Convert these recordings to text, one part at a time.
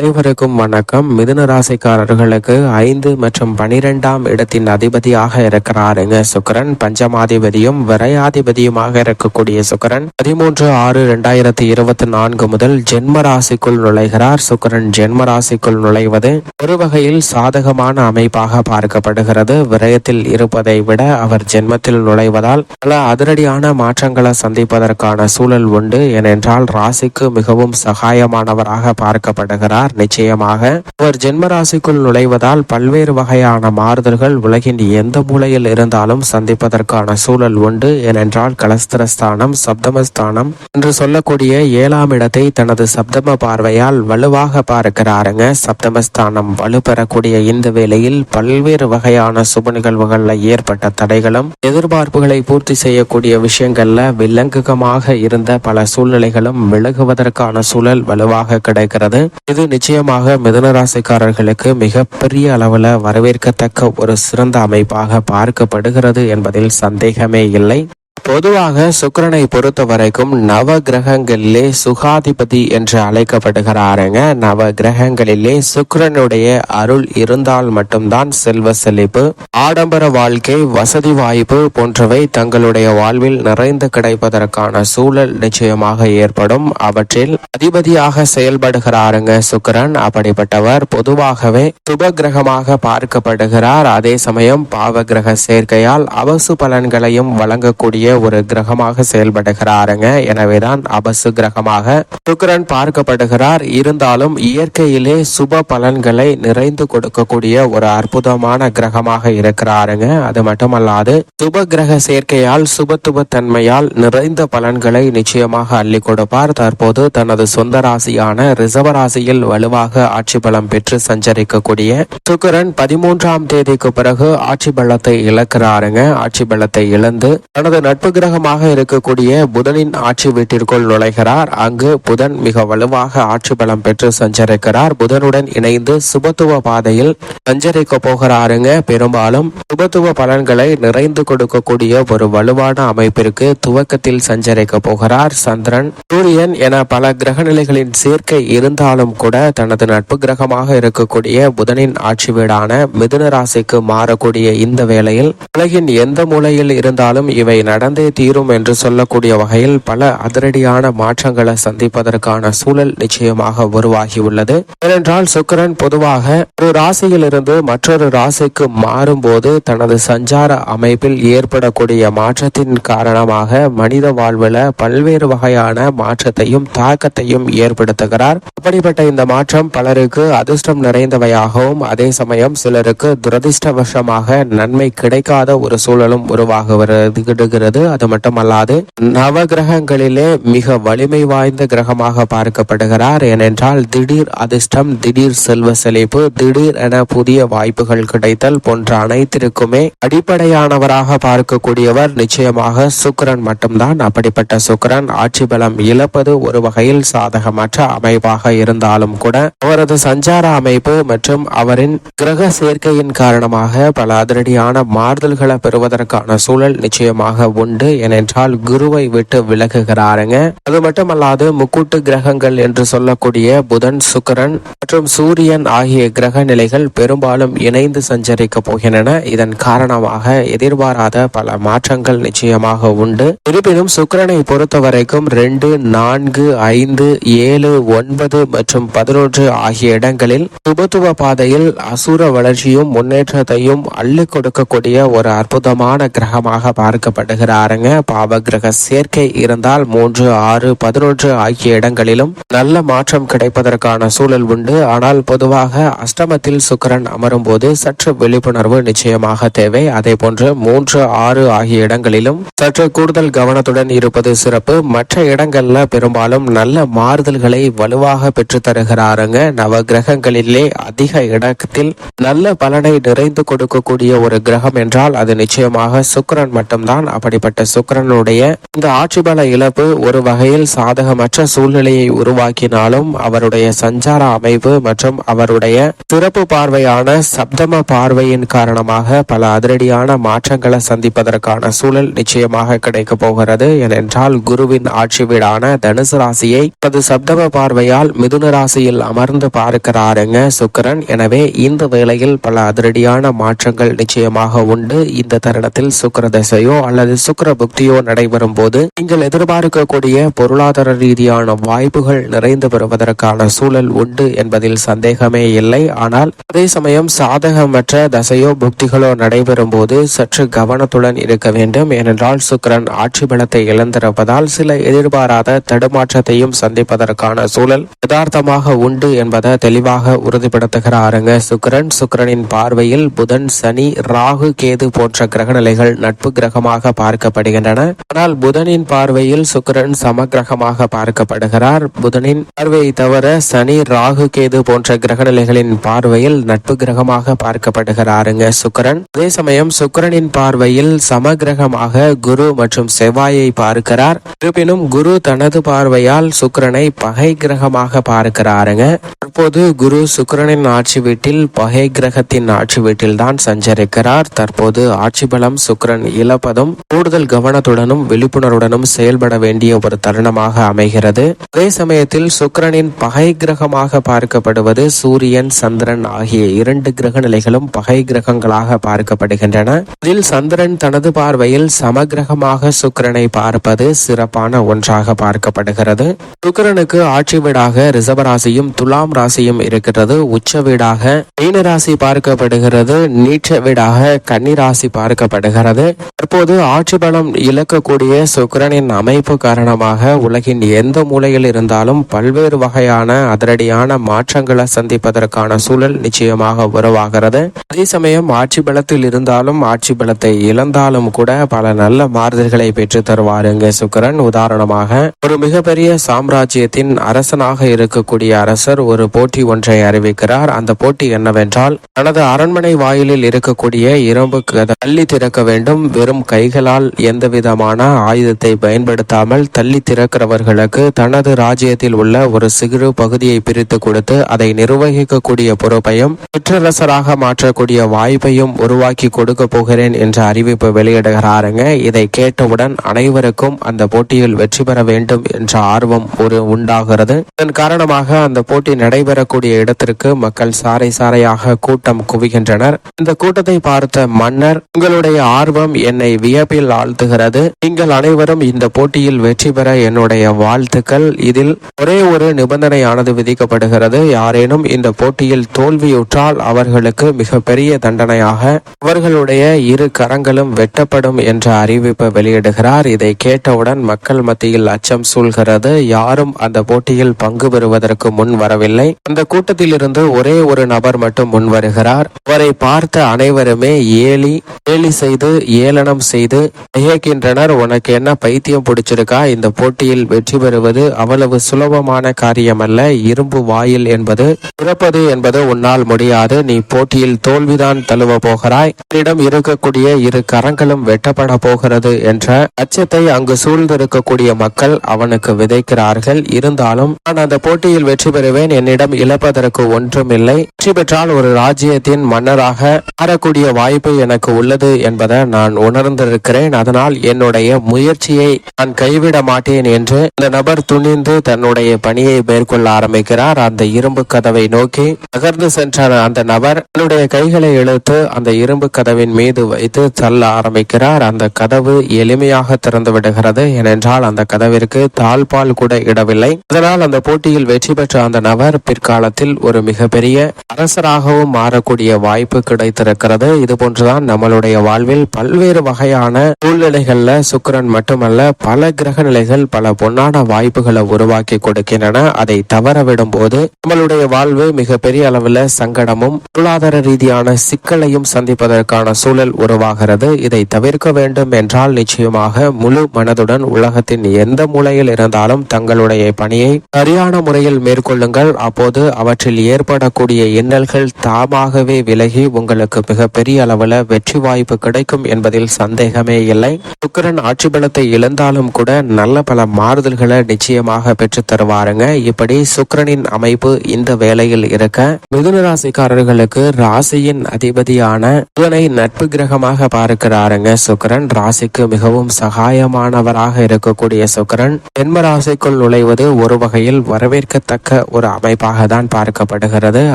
அனைவருக்கும் வணக்கம். மிதுன ராசிக்காரர்களுக்கு 5 மற்றும் 12ஆம் இடத்தின் அதிபதியாக இருக்கிறாருங்க சுக்கிரன். பஞ்சமாதிபதியும் விரையாதிபதியுமாக இருக்கக்கூடிய சுக்கிரன் 13/6/2024 முதல் ஜென்ம ராசிக்குள் நுழைகிறார். சுக்கிரன் ஜென்ம ராசிக்குள் நுழைவது ஒரு வகையில் சாதகமான அமைப்பாக பார்க்கப்படுகிறது. விரயத்தில் இருப்பதை விட அவர் ஜென்மத்தில் நுழைவதால் பல அதிரடியான மாற்றங்களை சந்திப்பதற்கான சூழல் உண்டு. ஏனென்றால் ராசிக்கு மிகவும் சகாயமானவராக பார்க்கப்படுகிறார். நிச்சயமாக அவர் ஜென்ம ராசிக்குள் நுழைவதால் பல்வேறு வகையான மாறுதல்கள் உலகின் எந்த மூலையில் இருந்தாலும் சந்திப்பதற்கான சூழல் உண்டு. ஏனென்றால் கலஸ்திரஸ்தானம் சப்தமஸ்தானம் என்று சொல்லக்கூடிய 7ஆம் இடத்தை தனது சப்தம பார்வையால் வலுவாக பார்க்கிறாருங்க. சப்தமஸ்தானம் வலுப்பெறக்கூடிய இந்த வேளையில் பல்வேறு வகையான சுப நிகழ்வுகள்ல ஏற்பட்ட தடைகளும் எதிர்பார்ப்புகளை பூர்த்தி செய்யக்கூடிய விஷயங்கள்ல வில்லங்கமாக இருந்த பல சூழ்நிலைகளும் விலகுவதற்கான சூழல் வலுவாக கிடைக்கிறது. இது நிச்சயமாக மிதுன ராசிக்காரர்களுக்கு மிகப்பெரிய அளவில் வரவேற்கத்தக்க ஒரு சிறந்த அமைப்பாக பார்க்கப்படுகிறது என்பதில் சந்தேகமே இல்லை. பொதுவாக சுக்கிரனை பொறுத்த வரைக்கும் நவ கிரகங்களிலே சுகாதிபதி என்று அழைக்கப்படுகிறாருங்க. நவ கிரகங்களிலே சுக்கிரனுடைய அருள் இருந்தால் மட்டும்தான் செல்வ செழிப்பு, ஆடம்பர வாழ்க்கை, வசதி வாய்ப்பு போன்றவை தங்களுடைய வாழ்வில் நிறைந்து கிடைப்பதற்கான சூழல் நிச்சயமாக ஏற்படும். அவற்றில் அதிபதியாக செயல்படுகிறாருங்க சுக்கிரன். அப்படிப்பட்டவர் பொதுவாகவே சுப கிரகமாக பார்க்கப்படுகிறார். அதே சமயம் பாவ கிரக சேர்க்கையால் அவசு பலன்களையும் வழங்கக்கூடிய ஒரு கிரகமாக செயல்படுகிறாருங்க. எனவேதான் அபசு கிரகமாக சுக்கிரன் பார்க்கப்படுகிறார். இருந்தாலும் இயற்கையிலே சுப பலன்களை நிறைந்து கொடுக்கக்கூடிய ஒரு அற்புதமான கிரகமாக இருக்கிறாருங்க. அது மட்டுமல்லாது சுப கிரக சேர்க்கையால் சுபத்துவ தன்மையால் நிறைந்த பலன்களை நிச்சயமாக அள்ளி கொடுப்பார். தற்போது தனது சொந்த ராசியான ரிஷப ராசியில் வலுவாக ஆட்சி பலம் பெற்று சஞ்சரிக்கக்கூடிய சுக்கிரன் 13ஆம் தேதிக்கு பிறகு ஆட்சி பலத்தை இழக்கிறாருங்க. ஆட்சி பலத்தை இழந்து தனது நட்பு கிரகமாக இருக்கக்கூடிய புதனின் ஆட்சி வீட்டிற்குள் நுழைகிறார். அங்கு புதன் மிக வலுவாக ஆட்சி பலம் பெற்று சஞ்சரிக்கிறார். புதனுடன் இணைந்து சுபத்துவ பாதையில் சஞ்சரிக்க போகிறாருங்க. பெரும்பாலும் சுபத்துவ பலன்களை நிறைந்து கொடுக்கக்கூடிய ஒரு வலுவான அமைப்பிற்கு துவக்கத்தில் சஞ்சரிக்க போகிறார். சந்திரன், சூரியன் என பல கிரக நிலைகளின் சேர்க்கை இருந்தாலும் கூட தனது நட்பு கிரகமாக இருக்கக்கூடிய புதனின் ஆட்சி வீடான மிதுன ராசிக்கு மாறக்கூடிய இந்த வேளையில் உலகின் எந்த மூலையில் இருந்தாலும் இவை நடந்தே தீரும் என்று சொல்லக்கூடிய வகையில் பல அதிரடியான மாற்றங்களை சந்திப்பதற்கான சூழல் நிச்சயமாக உருவாகியுள்ளது. ஏனென்றால் சுக்கிரன் பொதுவாக ஒரு ராசியிலிருந்து மற்றொரு ராசிக்கு மாறும்போது தனது சஞ்சார அமைப்பில் ஏற்படக்கூடிய மாற்றத்தின் காரணமாக மனித வாழ்வில் பல்வேறு வகையான மாற்றத்தையும் தாக்கத்தையும் ஏற்படுத்துகிறார். அப்படிப்பட்ட இந்த மாற்றம் பலருக்கு அதிர்ஷ்டம் நிறைந்தவையாகவும் அதே சமயம் சிலருக்கு துரதிர்ஷ்டவசமாக நன்மை கிடைக்காத ஒரு சூழலும் உருவாகுகிறது. அது மட்டுமல்லாது நவ கிரகங்களிலே மிக வலிமை வாய்ந்த கிரகமாக பார்க்கப்படுகிறார். ஏனென்றால் திடீர் அதிர்ஷ்டம், திடீர் செல்வ செழிப்பு, திடீர் என புதிய வாய்ப்புகள் கிடைத்தல் போன்ற அனைத்திற்குமே அடிப்படையானவராக பார்க்கக்கூடியவர் நிச்சயமாக சுக்கிரன் மட்டும்தான். அப்படிப்பட்ட சுக்கிரன் ஆட்சி பலம் இழப்பது ஒரு வகையில் சாதகமற்ற அமைப்பாக இருந்தாலும் கூட அவரது சஞ்சார அமைப்பு மற்றும் அவரின் கிரக சேர்க்கையின் காரணமாக பல அதிரடியான மாறுதல்களை பெறுவதற்கான சூழல் நிச்சயமாக உண்டு. ஏனென்றால் குருவை விட்டு விலகுகிறாருங்க. அது மட்டுமல்லாது முக்கூட்டு கிரகங்கள் என்று சொல்லக்கூடிய புதன், சுக்கிரன் மற்றும் சூரியன் ஆகிய கிரக நிலைகள் பெரும்பாலும் இணைந்து சஞ்சரிக்க போகின்றன. இதன் காரணமாக எதிர்பாராத பல மாற்றங்கள் நிச்சயமாக உண்டு. இருப்பினும் சுக்கிரனை பொறுத்த வரைக்கும் 2, 4, 5, 7, 9 மற்றும் 11 ஆகிய இடங்களில் சுபத்துவ பாதையில் அசுர வளர்ச்சியும் முன்னேற்றத்தையும் அள்ளி கொடுக்கக்கூடிய ஒரு அற்புதமான கிரகமாக பார்க்கப்படுகிறாருங்க. பாவ கிரக சேர்க்கை இருந்தால் 3, 6, 11 ஆகிய இடங்களிலும் நல்ல மாற்றம் கிடைப்பதற்கான சூழல் உண்டு. ஆனால் பொதுவாக அஷ்டமத்தில் சுக்கிரன் அமரும் போது சற்று விழிப்புணர்வு நிச்சயமாக தேவை. அதே போன்று 3, 6 ஆகிய இடங்களிலும் சற்று கூடுதல் கவனத்துடன் இருப்பது சிறப்பு. மற்ற இடங்கள்ல பெரும்பாலும் நல்ல மாறுதல்களை வலுவாக பெற்று தருகிறாருங்க. நவ கிரகங்களிலே அதிக இடத்தில் நல்ல பலனை நிறைந்து கொடுக்கக்கூடிய ஒரு கிரகம் என்றால் அது நிச்சயமாக சுக்கிரன் மட்டும்தான். அப்படி அப்படிப்பட்ட சுக்கிரனுடைய இந்த ஆட்சி பல இழப்பு ஒரு வகையில் சாதகமற்ற சூழ்நிலையை உருவாக்கினாலும் அவருடைய சஞ்சார அமைப்பு மற்றும் அவருடைய சிறப்பு பார்வையான சப்தம பார்வையின் காரணமாக பல அதிரடியான மாற்றங்களை சந்திப்பதற்கான சூழல் நிச்சயமாக கிடைக்க போகிறது. ஏனென்றால் குருவின் ஆட்சி வீடான தனுசு ராசியை தனது சப்தம பார்வையால் மிதுன ராசியில் அமர்ந்து பார்க்கிறாருங்க சுக்கிரன். எனவே இந்த வேளையில் பல அதிரடியான மாற்றங்கள் நிச்சயமாக உண்டு. இந்த தருணத்தில் சுக்கிர தசையோ அல்லது சுக்கிர புக்தியோ நடைபெறும் போது நீங்கள் எதிர்பார்க்கக்கூடிய பொருளாதார ரீதியான வாய்ப்புகள் நிறைந்து வருவதற்கான சூழல் உண்டு என்பதில் சந்தேகமே இல்லை. ஆனால் அதே சமயம் சாதகமற்ற தசையோ புக்திகளோ நடைபெறும் போது சற்று கவனத்துடன் இருக்க வேண்டும். ஏனென்றால் சுக்கிரன் ஆட்சி பலத்தை இழந்திருப்பதால் சில எதிர்பாராத தடுமாற்றத்தையும் சந்திப்பதற்கான சூழல் யதார்த்தமாக உண்டு என்பதை தெளிவாக உறுதிப்படுத்துகிறாருங்க சுக்கிரன். சுக்கிரனின் பார்வையில் புதன், சனி, ராகு, கேது போன்ற கிரகநிலைகள் நட்பு கிரகமாக பார்க்கப்படுகின்றன. ஆனால் புதனின் பார்வையில் சுக்கிரன் சமகிரகமாக பார்க்கப்படுகிறார். புதனின் பார்வையை தவிர சனி, ராகு, கேது போன்ற கிரகநிலைகளின் பார்வையில் நட்பு கிரகமாக பார்க்கப்படுகிறாருங்க சுக்கிரன். அதே சமயம் சுக்கிரனின் பார்வையில் சமகிரகமாக குரு மற்றும் செவ்வாயை பார்க்கிறார். இருப்பினும் குரு தனது பார்வையால் சுக்கிரனை பகை கிரகமாக பார்க்கிறாருங்க. தற்போது குரு சுக்கிரனின் ஆட்சி வீட்டில் பகை கிரகத்தின் ஆட்சி வீட்டில் தான் சஞ்சரிக்கிறார். தற்போது ஆட்சி பலம் சுக்கிரன் இழப்பதும் கூடுதல் கவனத்துடனும் விழிப்புணர்வுடனும் செயல்பட வேண்டிய ஒரு தருணமாக அமைகிறது. அதே சமயத்தில் சுக்கிரனின் பகை கிரகமாக பார்க்கப்படுவது சூரியன், சந்திரன் ஆகிய இரண்டு கிரக நிலைகளும் பகை கிரகங்களாக பார்க்கப்படுகின்றன. இதில் சந்திரன் தனது பார்வையில் சமகிரகமாக சுக்கிரனை பார்ப்பது சிறப்பான ஒன்றாக பார்க்கப்படுகிறது. சுக்கிரனுக்கு ஆட்சி வீடாக ரிஷபராசியும் துலாம் ராசியும் இருக்கிறது. உச்ச வீடாக மீன ராசி பார்க்கப்படுகிறது. நீச்ச வீடாக கன்னி ராசி பார்க்கப்படுகிறது. தற்போது ஆட்சி பலம் இழக்கக்கூடிய சுக்கிரனின் அமைப்பு காரணமாக உலகின் எந்த மூலையில் இருந்தாலும் பல்வேறு வகையான அதிரடியான மாற்றங்களை சந்திப்பதற்கான சூழல் நிச்சயமாக உருவாகிறது. அதே சமயம் ஆட்சி பலத்தில் இருந்தாலும் ஆட்சி பலத்தை இழந்தாலும் கூட பல நல்ல மாறுதல்களை பெற்று தருவாருங்க சுக்கிரன். உதாரணமாக ஒரு மிகப்பெரிய சாம்ராஜ்யத்தின் அரசனாக இருக்கக்கூடிய அரசர் ஒரு போட்டி ஒன்றை அறிவிக்கிறார். அந்த போட்டி என்னவென்றால் தனது அரண்மனை வாயிலில் இருக்கக்கூடிய இரும்பு தள்ளி திறக்க வேண்டும். வெறும் கைகளால் எந்த விதமான ஆயுதத்தை பயன்படுத்தாமல் தள்ளி திறக்கிறவர்களுக்கு தனது ராஜ்யத்தில் உள்ள ஒரு சிறு பகுதியை பிரித்து கொடுத்து அதை நிர்வகிக்கக்கூடிய பொறுப்பையும் சிற்றரசராக மாற்றக்கூடிய வாய்ப்பையும் உருவாக்கி கொடுக்க போகிறேன் என்ற அறிவிப்பு வெளியிடுகிறாருங்க. இதை கேட்டவுடன் அனைவருக்கும் அந்த போட்டியில் வெற்றி பெற வேண்டும் என்ற ஆர்வம் உண்டாகிறது. இதன் காரணமாக அந்த போட்டி நடைபெறக்கூடிய இடத்திற்கு மக்கள் சாறை சாறையாக கூட்டம் குவிகின்றனர். இந்த கூட்டத்தை பார்த்த மன்னர், உங்களுடைய ஆர்வம் என்னை வியப்பில் ஆழ்த்துகிறது. நீங்கள் அனைவரும் இந்த போட்டியில் வெற்றி பெற என்னுடைய வாழ்த்துக்கள். இதில் ஒரே ஒரு நிபந்தனையானது விதிக்கப்படுகிறது. யாரேனும் இந்த போட்டியில் தோல்வியுற்றால் அவர்களுக்கு மிக பெரிய தண்டனையாக அவர்களுடைய இரு கரங்களும் வெட்டப்படும் என்ற அறிவிப்பை வெளியிடுகிறார். இதை கேட்டவுடன் மக்கள் மத்தியில் அச்சம் சூழ்கிறது. யாரும் அந்த போட்டியில் பங்கு பெறுவதற்கு முன் வரவில்லை. அந்த கூட்டத்தில் இருந்து ஒரே ஒரு நபர் மட்டும் முன் வருகிறார். அவரை பார்த்த அனைவருமே ஏலி செய்து ஏளனம் செய்து இயக்கின்றனர். உனக்கு என்ன பைத்தியம் பிடிச்சிருக்கா? இந்த போட்டியில் வெற்றி பெறுவது அவ்வளவு சுலபமான காரியம் அல்ல. இரும்பு வாயில் என்பது திறப்பது என்பது உன்னால் முடியாது. நீ போட்டியில் தோல்விதான் தழுவ போகிறாய். என்னிடம் இருக்கக்கூடிய இரு கரங்களும் வெட்டப்பட போகிறது என்ற அச்சத்தை அங்கு சூழ்ந்திருக்கக்கூடிய மக்கள் அவனுக்கு விதைக்கிறார்கள். இருந்தாலும் நான் அந்த போட்டியில் வெற்றி பெறுவேன். என்னிடம் இழப்பதற்கு ஒன்றுமில்லை. வெற்றி பெற்றால் ஒரு ராஜ்யத்தின் மன்னராக மாறக்கூடிய வாய்ப்பு எனக்கு உள்ளது என்பதை நான் உணர்ந்திருக்கிறேன். அதனால் என்னுடைய முயற்சியை நான் கைவிட மாட்டேன் என்று இந்த நபர் துணிந்து தன்னுடைய பணியை மேற்கொள்ள ஆரம்பிக்கிறார். அந்த இரும்பு கதவை நோக்கி நகர்ந்து சென்ற அந்த நபர் தன்னுடைய கைகளை இழுத்து அந்த இரும்பு கதவின் மீது வைத்து தள்ள ஆரம்பிக்கிறார். அந்த கதவு எளிமையாக திறந்து விடுகிறது. ஏனென்றால் அந்த கதவிற்கு தாழ்பால் கூட இடவில்லை. அதனால் அந்த போட்டியில் வெற்றி பெற்ற அந்த நபர் பிற்காலத்தில் ஒரு மிகப்பெரிய அரசராகவும் மாறக்கூடிய வாய்ப்பு கிடைத்திருக்கிறது. இது போன்றுதான் நம்மளுடைய வாழ்வில் பல்வேறு வகையான சூழ்நிலைகள்ல சுக்கிரன் மட்டுமல்ல பல கிரக நிலைகள் பல பொன்னான வாய்ப்புகளை உருவாக்கி கொடுக்கின்றன. அதை தவறவிடும் போது நம்மளுடைய வாழ்வு மிகப்பெரிய அளவில் சங்கடமும் பொருளாதார ரீதியான சிக்கலையும் சந்திப்பதற்கான சூழல் உருவாகிறது. இதை தவிர்க்க வேண்டும் என்றால் நிச்சயமாக முழு மனதுடன் உலகத்தின் எந்த மூலையில் இருந்தாலும் தங்களுடைய பணியை சரியான முறையில் மேற்கொள்ளுங்கள். அப்போது அவற்றில் ஏற்படக்கூடிய இன்னல்கள் தாமாகவே விலகி உங்களுக்கு மிகப்பெரிய அளவில் வெற்றி வாய்ப்பு கிடைக்கும் என்பதில் சந்தேகமே இல்லை. சுக்கிரன் ஆட்சி பலத்தை இழந்தாலும் கூட நல்ல பல மாறுதல்களை நிச்சயமாக பெற்று தருவாருங்க. இப்படி சுக்கிரனின் அமைப்பு இந்த வேளையில் இருக்க, மிதுன ராசிக்காரர்களுக்கு ராசியின் அதிபதியான புதனை நட்பு கிரகமாக பார்க்கிறாருங்க. சுக்கிரன் ராசிக்கு மிகவும் சகாயமானவராக இருக்கக்கூடிய சுக்கிரன் ஜென்ம ராசிக்குள் நுழைவது ஒரு வகையில் வரவேற்கத்தக்க ஒரு அமைப்பாக தான் பார்க்கப்படுகிறது.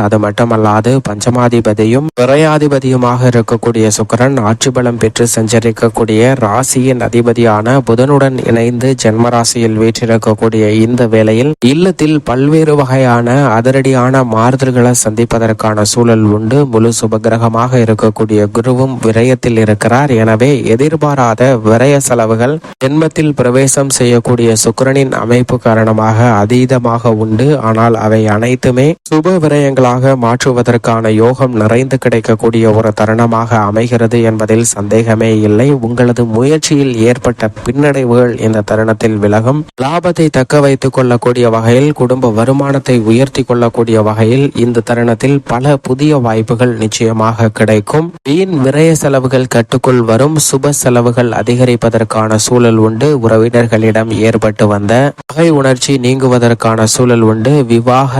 அது மட்டுமல்லாது பஞ்சமாதிபதியும் விரையாதிபதியுமாக இருக்கக்கூடிய சுக்கிரன் ஆட்சி பலம் பெற்று சஞ்சரிக்கக்கூடிய ராசியின் அதிபதியான புதனுடன் இணைந்து ஜென்ம ராசியில் வீற்றிருக்கக்கூடிய இந்த வேளையில் இல்லத்தில் பல்வேறு வகையான அதிரடியான மாறுதல்களை சந்திப்பதற்கான சூழல் உண்டு. முழு சுபகிரகமாக இருக்கக்கூடிய குருவும் விரயத்தில் இருக்கிறார். எனவே எதிர்பாராத விரய செலவுகள் ஜென்மத்தில் பிரவேசம் செய்யக்கூடிய சுக்கிரனின் அமைப்பு காரணமாக அதீதமாக உண்டு. ஆனால் அவை அனைத்துமே சுப விரயங்களாக மாற்றுவதற்கான யோகம் நிறைந்து கிடைக்கக்கூடிய ஒரு தருணமாக அமைகிறது என்பதில் சந்தேகமே இல்லை. உங்களது முயற்சியில் ஏற்பட்ட பின்னடைவுகள் இந்த தருணத்தில் விலகும். லாபத்தை தக்க வைத்துக் கொள்ளக்கூடிய வகையில், குடும்ப வருமானத்தை உயர்த்தி கொள்ளக்கூடிய வகையில் இந்த தருணத்தில் பல புதிய வாய்ப்புகள் நிச்சயமாக கிடைக்கும். வீண் விரய செலவுகள் கட்டுக்குள் வரும். சுப செலவுகள் அதிகரிப்பதற்கான சூழல் உண்டு. உறவினர்களிடம் ஏற்பட்டு வந்த பகை உணர்ச்சி நீங்குவதற்கான சூழல் உண்டு. விவாக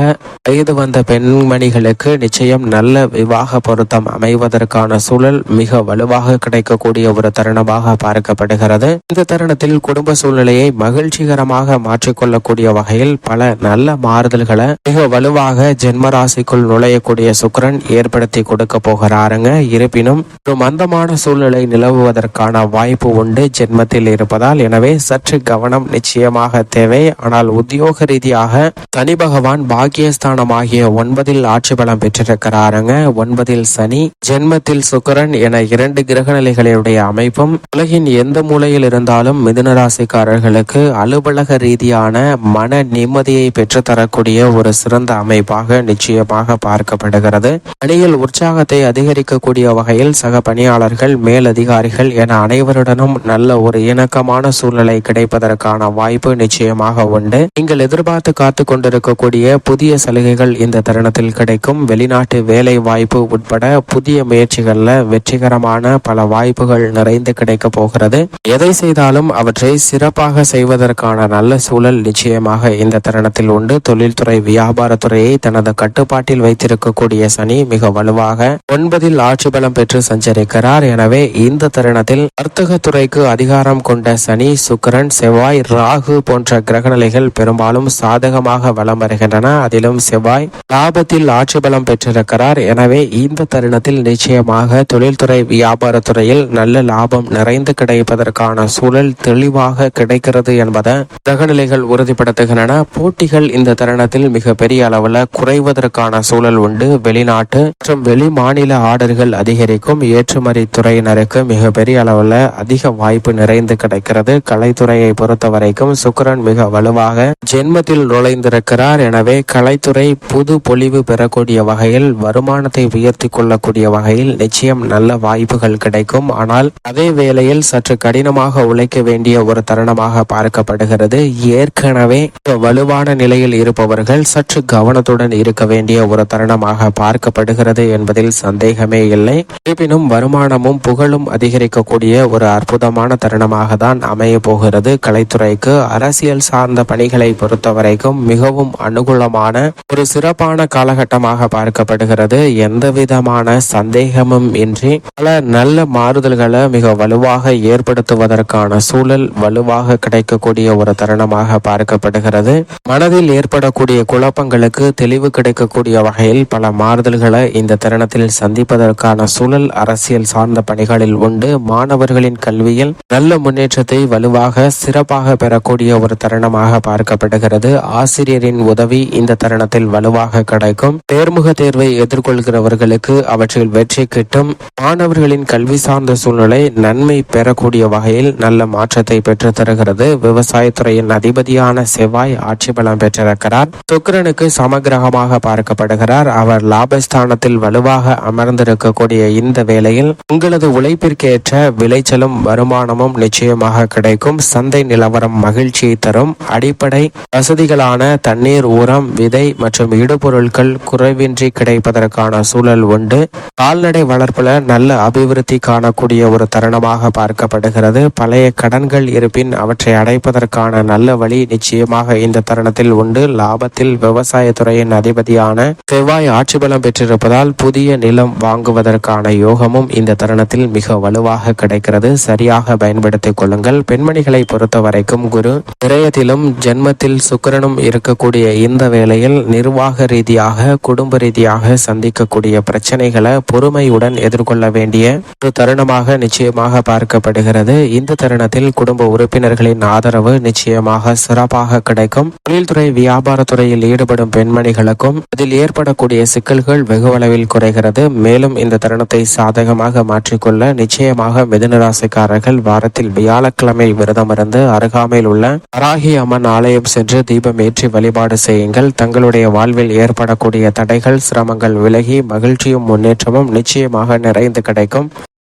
வயது வந்த பெண்மணிகளுக்கு நிச்சயம் நல்ல விவாக பொருத்தம் அமைவதற்கான சூழல் மிக வலுவாக கிடைக்கக்கூடிய ஒரு தருணமாக பார்க்கப்படுகிறது. இந்த தருணத்தில் குடும்ப சூழ்நிலையை மகிழ்ச்சிகரமாக மாற்றிக்கொள்ளக்கூடிய வகையில் பல நல்ல மாறுதல்களை மிக வலுவாக ஜென்ம ராசிக்குள் நுழையக்கூடிய சுக்கிரன் ஏற்படுத்தி கொடுக்க போகிறாருங்க. இருப்பினும் ஒரு மந்தமான சூழ்நிலை நிலவுவதற்கான வாய்ப்பு உண்டு ஜென்மத்தில் இருப்பதால். எனவே சற்று கவனம் நிச்சயமாக தேவை. ஆனால் உத்தியோக ரீதியாக சனி பகவான் பாக்கியஸ்தானமாகிய 9 ஆட்சி பலம் பெற்றிருக்கிறாருங்க. 9 சனி, ஜென்மத்தில் சுக்கிரன் என 2 கிரக நிலைகளுடைய அமைப்பும் உலகின் எந்த மூலையில் இருந்தாலும் மிதுன ராசிக்காரர்களுக்கு அலுவலக ரீதியான மன நிம்மதியை பெற்றுத்தரக்கூடிய ஒரு சிறந்த அமைப்பாக நிச்சயமாக பார்க்கப்படுகிறது. பணியில் உற்சாகத்தை அதிகரிக்கக்கூடிய வகையில் சக பணியாளர்கள், மேலதிகாரிகள் என அனைவருடனும் நல்ல ஒரு இணக்கமான சூழ்நிலை கிடைப்பதற்கான வாய்ப்பு நிச்சயமாக உண்டு. நீங்கள் எதிர்பார்த்து காத்து கொண்டிருக்கக்கூடிய புதிய சலுகைகள் இந்த தருணத்தில் கிடைக்கும். வெளிநாட்டு வேலை வாய்ப்பு உட்பட புதிய முயற்சிகள்ல வெற்றிகரமான பல வாய்ப்புகள் நிறைந்து கிடைக்க போகிறது. எதை செய்தாலும் அவற்றை சிறப்பாக செய்வதற்கான நல்ல சூழல் நிச்சயமாக இந்த தருணத்தில் உண்டு. தொழில்துறை, வியாபாரத்துறையை தனது கட்டுப்பாட்டில் வைத்திருக்கக்கூடிய சனி மிக வலுவாக 9 ஆட்சி பலம் பெற்று சஞ்சரிக்கிறார். எனவே இந்த தருணத்தில் வர்த்தக துறைக்கு அதிகாரம் கொண்ட சனி, சுக்கிரன், செவ்வாய், ராகு போன்ற கிரகநிலைகள் பெரும்பாலும் சாதகமாக வலம் வருகின்றன. அதிலும் செவ்வாய் லாபத்தில் ஆட்சி பலம் பெற்றிருக்கிறார். எனவே இந்த தருணத்தில் நிச்சயமாக தொழில்துறை, வியாபாரத்துறையில் நல்ல லாபம் நிறைந்து கிடைப்பதற்கான சூழல் தெளிவாக கிடைக்கிறது என்பதை கிரகநிலைகள் உறுதிப்படுத்துகின்றன. போட்டிகள் இந்த தருணத்தில் மிக பெரிய அளவில் குறைவதற்கான சூழல் உண்டு. வெளிநாட்டு மற்றும் வெளி மாநில ஆர்டர்கள் அதிகரிக்கும். ஏற்றுமதி துறையினருக்கு மிக பெரிய அளவில் அதிக வாய்ப்பு நிறைந்து கிடைக்கிறது. கலைத்துறையை பொறுத்த வரைக்கும் சுக்கிரன் மிக வலுவாக ஜென்மத்தில் நுழைந்திருக்கிறார். எனவே கலைத்துறை புது பொலிவு பெறக்கூடிய வகையில், வருமானத்தை உயர்த்தி கொள்ளக்கூடிய வகையில் நிச்சயம் நல்ல வாய்ப்புகள் கிடைக்கும். ஆனால் அதே வேளையில் சற்று கடினமாக உழைக்க வேண்டிய ஒரு தருணமாக பார்க்கப்படுகிறது. ஏற்கனவே வலுவான நிலையில் இருப்பவர்கள் சற்று கவனத்துடன் இருக்க வேண்டிய ஒரு தருணமாக பார்க்கப்படுகிறது என்பதில் சந்தேகமே இல்லை. இருப்பினும் வருமானமும் புகழும் அதிகரிக்கக்கூடிய ஒரு அற்புதமான தருணமாக தான் அமைய போகிறது. கலைத்துறைக்கு, அரசியல் சார்ந்த பணிகளை பொறுத்தவரைக்கும் மிகவும் அனுகூலமான ஒரு சிறப்பான காலகட்டமாக பார்க்கப்படுகிறது. எந்த விதமான சந்தேகமும் இன்றி பல நல்ல மாறுதல்களை மிக வலுவாக ஏற்படுத்துவதற்கான சூழல் வலுவாக கிடைக்கக்கூடிய ஒரு தருணமாக பார்க்கப்படுகிறது. மனதில் ஏற்படக்கூடிய குழப்பங்களுக்கு தெளிவு கிடைக்கக்கூடிய வகையில் பல மாறுதல்களை இந்த தருணத்தில் சந்திப்பதற்கான சூழல் அரசியல் சார்ந்த பணிகளில் உண்டு. மாணவர்களின் கல்வியில் நல்ல முன்னேற்றத்தை வலுவாக சிறப்பாக பெறக்கூடிய ஒரு தருணமாக பார்க்கப்படுகிறது. ஆசிரியரின் உதவி இந்த தருணத்தில் வலுவாக கிடைக்கும். தேர்முக தேர்வை எதிர்கொள்கிறவர்களுக்கு அவற்றில் வெற்றி கிட்டும். மாணவர்களின் கல்வி சார்ந்த சூழ்நிலை நன்மை பெறக்கூடிய வகையில் நல்ல மாற்றத்தை பெற்று தருகிறது. விவசாயத்துறையின் அதிபதியான செவ்வாய் ஆட்சி பலம் பெற்றிருக்கிறார். சுக்கிரனுக்கு சமகிரகமாக பார்க்கப்படுகிறார். அவர் லாபஸ்தானத்தில் வலுவாக அமர்ந்திருக்கக்கூடிய இந்த வேளையில் உங்களது உழைப்பிற்கேற்ற விளைச்சலும் வருமானமும் நிச்சயமாக கிடைக்கும். சந்தை நிலவரம் மகிழ்ச்சியை தரும். அடிப்படை வசதிகளான தண்ணீர், உரம், விதை மற்றும் இடுபொருட்கள் குறைவின்றி கிடைப்பதற்கான சூழல் உண்டு. கால்நடை வளர்ப்புல நல்ல அபிவிருத்தி காணக்கூடிய ஒரு தருணமாக அமைப்பாக பார்க்கப்படுகிறது. பழைய கடன்கள் இருப்பின் அவற்றை அடைப்பதற்கான நல்ல வழி நிச்சயமாக இந்த தருணத்தில் உண்டு. லாபத்தில் விவசாயத்துறையின் அதிபதியான செவ்வாய் ஆட்சி பலம் பெற்றிருப்பதால் புதிய நிலம் வாங்குவதற்கான யோகமும் இந்த தருணத்தில் மிக வலுவாக கிடைக்கிறது. சரியாக பயன்படுத்திக் கொள்ளுங்கள். பெண்மணிகளை பொறுத்த வரைக்கும் குரு விரயத்திலும் ஜென்மத்தில் சுக்கிரனும் இருக்கக்கூடிய இந்த வேளையில் நிர்வாக ரீதியாக குடும்ப ரீதியாக சந்திக்கக்கூடிய பிரச்சனைகளை பொறுமையுடன் எதிர்கொள்ள வேண்டிய ஒரு தருணமாக நிச்சயமாக பார்க்கப்படுகிறது. இந்த தருணத்தில் குடும்ப உறுப்பினர்களின் ஆதரவு நிச்சயமாக சிறப்பாக கிடைக்கும். தொழில்துறை வியாபாரத்துறையில் ஈடுபடும் பெண்மணிகளுக்கும் அதில் ஏற்படக்கூடிய சிக்கல்கள் வெகுவளவில் குறைகிறது. மேலும் இந்த தருணத்தை சாதகமாக மாற்றிக்கொள்ள நிச்சயமாக மிதுன ராசிக்காரர்கள் வாரத்தில் வியாழக்கிழமை விரதமிருந்து அருகாமையில் உள்ள வராகி அம்மன் ஆலயம் சென்று தீபம் ஏற்றி வழிபாடு செய்யுங்கள். தங்களுடைய வாழ்வில் ஏற்படக்கூடிய தடைகள் சிரமங்கள் விலகி மகிழ்ச்சியும் முன்னேற்றமும் நிச்சயமாக நிறைந்து கிடைக்கும்.